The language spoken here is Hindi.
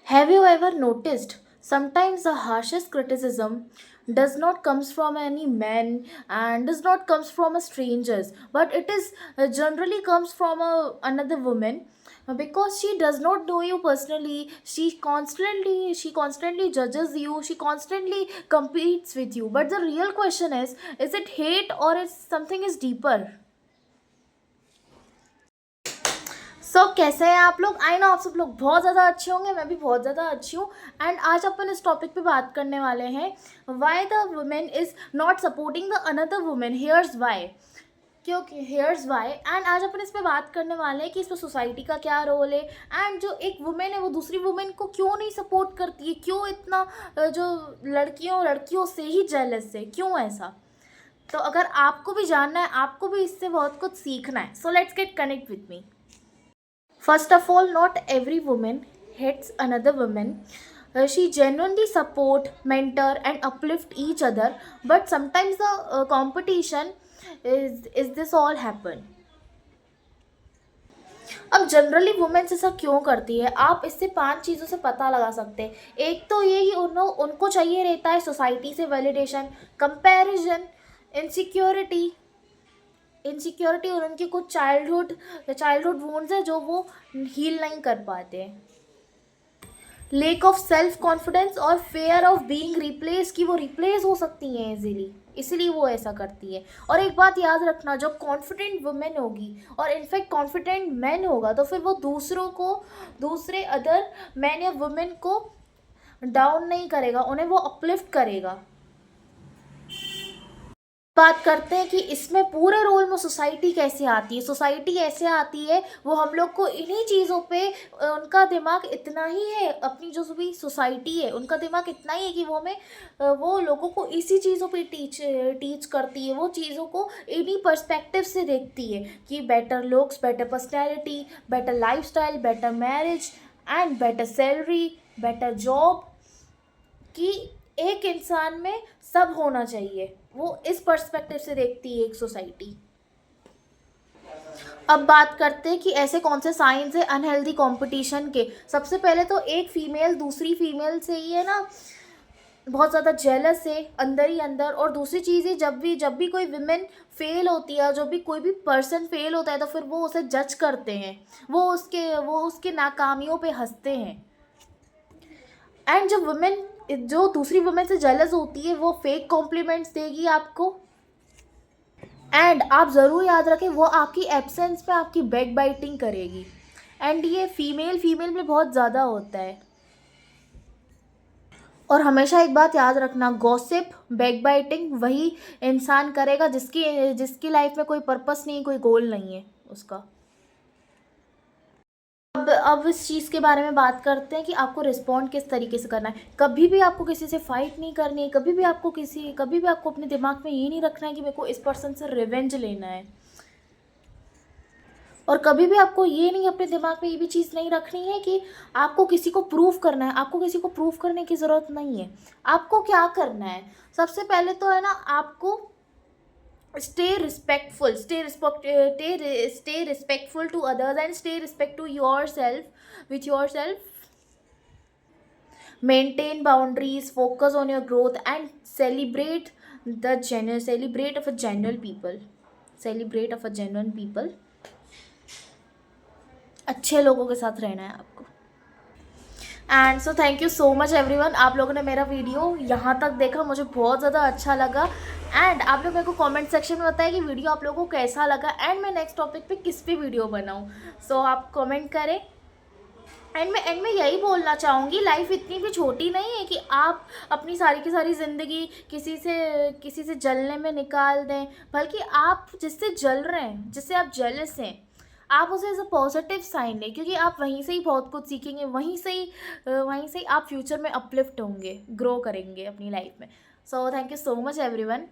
Have you ever noticed sometimes the harshest criticism does not comes from any man and does not comes from a strangers, but it is generally comes from another woman, because she does not know you personally. She constantly judges you, she constantly competes with you, but the real question is it hate or is something is deeper? कैसे हैं आप लोग? आई नो आप सब लोग बहुत ज़्यादा अच्छे होंगे, मैं भी बहुत ज़्यादा अच्छी हूँ। एंड आज अपन इस टॉपिक पे बात करने वाले हैं, why the women is not supporting the another women, here's why. क्योंकि हेयर्स वाई, एंड आज अपन इस पे बात करने वाले हैं कि इसमें सोसाइटी का क्या रोल है, एंड जो एक वुमेन है वो दूसरी वुमेन को क्यों नहीं सपोर्ट करती है, क्यों इतना जो लड़कियों लड़कियों से ही जेलस है, क्यों ऐसा। तो अगर आपको भी जानना है, आपको भी इससे बहुत कुछ सीखना है, so let's get connect with me. First of all, not every woman hates another woman. She genuinely support, mentor, and uplift each other. But sometimes the competition is this all happen. अब जनरली वुमेन्स ऐसा क्यों करती है, आप इससे 5 चीज़ों से पता लगा सकते हैं। एक तो ये कि उनको चाहिए रहता है सोसाइटी से वैलिडेशन, कंपैरिजन, इनसिक्योरिटी इनसिक्योरिटी और उनके कुछ चाइल्डहुड वूंड्स है जो वो हील नहीं कर पाते। लेक ऑफ सेल्फ कॉन्फिडेंस और फेयर ऑफ बीइंग रिप्लेस, कि वो रिप्लेस हो सकती हैं इजीली, इसलिए वो ऐसा करती है। और एक बात याद रखना, जो कॉन्फिडेंट वुमेन होगी और इनफैक्ट कॉन्फिडेंट मैन होगा तो फिर वो दूसरे अदर मैन या वुमेन को डाउन नहीं करेगा, उन्हें वो अपलिफ्ट करेगा। बात करते हैं कि इसमें पूरे रोल में सोसाइटी कैसे आती है। सोसाइटी ऐसे आती है, वो हम लोग को इन्हीं चीज़ों पे उनका दिमाग इतना ही है, अपनी जो भी सोसाइटी है उनका दिमाग इतना ही है कि वो लोगों को इसी चीज़ों पे टीच करती है, वो चीज़ों को इन्हीं पर्सपेक्टिव से देखती है कि better looks, better personality, better lifestyle, better marriage and better salary, better job, कि एक इंसान में सब होना चाहिए। वो इस पर्सपेक्टिव से देखती है एक सोसाइटी। अब बात करते हैं कि ऐसे कौन से साइंस है अनहेल्दी कंपटीशन के। सबसे पहले तो एक फीमेल दूसरी फीमेल से ही है ना बहुत ज़्यादा जेलस है अंदर ही अंदर। और दूसरी चीज़ है, जब भी कोई विमेन फेल होती है, जो भी कोई भी पर्सन फेल होता है तो फिर वो उसे जज करते हैं, वो उसके नाकामियों पे हंसते हैं। एंड जो दूसरी वुमेन से जेलस होती है वो फेक कॉम्प्लीमेंट्स देगी आपको, एंड आप ज़रूर याद रखें वो आपकी एब्सेंस में आपकी बैक बाइटिंग करेगी। एंड ये फीमेल में बहुत ज़्यादा होता है। और हमेशा एक बात याद रखना, गॉसिप, बैक बाइटिंग वही इंसान करेगा जिसकी लाइफ में कोई पर्पस नहीं, कोई गोल नहीं है उसका। अब इस चीज़ के बारे में बात करते हैं कि आपको रिस्पॉन्ड किस तरीके से करना है। कभी भी आपको किसी से फाइट नहीं करनी है, कभी भी आपको अपने दिमाग में ये नहीं रखना है कि मेरे को इस पर्सन से रिवेंज लेना है। और कभी भी आपको ये नहीं, अपने दिमाग में ये भी चीज़ नहीं रखनी है कि आपको किसी को प्रूव करना है। आपको किसी को प्रूव करने की ज़रूरत नहीं है। आपको क्या करना है, सबसे पहले तो है ना, आपको stay respectful to others and stay respect to yourself. Maintain boundaries, focus on your growth, and celebrate of a genuine people. अच्छे लोगों के साथ रहना है आपको। And so thank you so much everyone, आप लोगों ने मेरा वीडियो यहाँ तक देखा, मुझे बहुत ज़्यादा अच्छा लगा। एंड आप लोग मेरे को कमेंट सेक्शन में बताएं कि वीडियो आप लोगों को कैसा लगा एंड मैं नेक्स्ट टॉपिक पे किस पे वीडियो बनाऊँ। सो आप कमेंट करें। एंड मैं यही बोलना चाहूँगी, लाइफ इतनी भी छोटी नहीं है कि आप अपनी सारी की सारी ज़िंदगी किसी से जलने में निकाल दें। बल्कि आप जिससे जल रहे हैं, जिससे आप जेलस हैं, आप उसे एज अ पॉजिटिव साइन लें, क्योंकि आप वहीं से ही बहुत कुछ सीखेंगे, वहीं से ही आप फ्यूचर में अपलिफ्ट होंगे, ग्रो करेंगे अपनी लाइफ में। So thank you so much everyone.